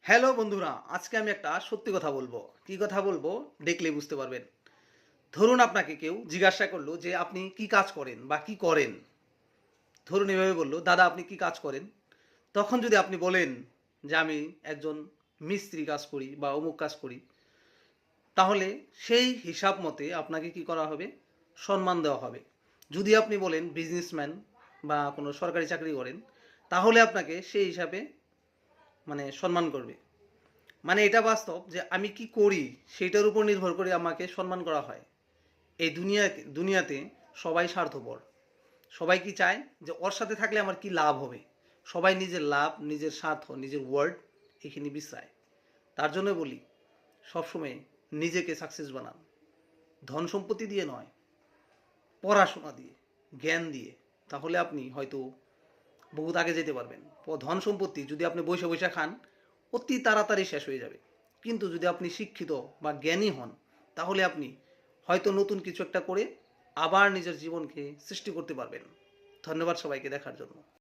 Hello বন্ধুরা, আজকে আমি একটা সত্যি কথা বলবো। কি কথা বলবো দেখলেই বুঝতে পারবেন। ধরুন আপনাকে কেউ জিজ্ঞাসা করলো যে আপনি কি কাজ করেন বা কি করেন? ধরুন এভাবে বলল, "দাদা আপনি কি কাজ করেন?" তখন যদি আপনি বলেন যে আমি একজন মিস্ত্রি কাজ করি বা অমুক কাজ করি, তাহলে সেই হিসাব মতে আপনাকে কি করা হবে? সম্মান দেওয়া হবে। যদি আপনি বলেন বিজনেসম্যান বা কোনো সরকারি চাকরি করেন, তাহলে আপনাকে সেই হিসাবে সম্মান করবে। মানে এটা বাস্তব যে আমি কি করি সেইটার উপর নির্ভর করে আমাকে সম্মান করা হয়। এই দুনিয়াতে সবাই স্বার্থপর। সবাই কি চায় যে ওর সাথে থাকলে আমার কি লাভ হবে। সবাই নিজের লাভ, নিজের স্বার্থ, নিজের ওয়ার্ড এখানে বিশ্রায়। তার জন্য বলি, সবসময় নিজেকে সাকসেস বানান। ধন সম্পত্তি দিয়ে নয়, পড়াশোনা দিয়ে, জ্ঞান দিয়ে। তাহলে আপনি হয়তো বহুত আগে যেতে পারবেন। ধন সম্পত্তি যদি আপনি বসে বসে খান, অতি তাড়াতাড়ি শেষ হয়ে যাবে। কিন্তু যদি আপনি শিক্ষিত বা জ্ঞানী হন, তাহলে আপনি হয়তো নতুন কিছু একটা করে আবার নিজের জীবনকে সৃষ্টি করতে পারবেন। ধন্যবাদ সবাইকে দেখার জন্য।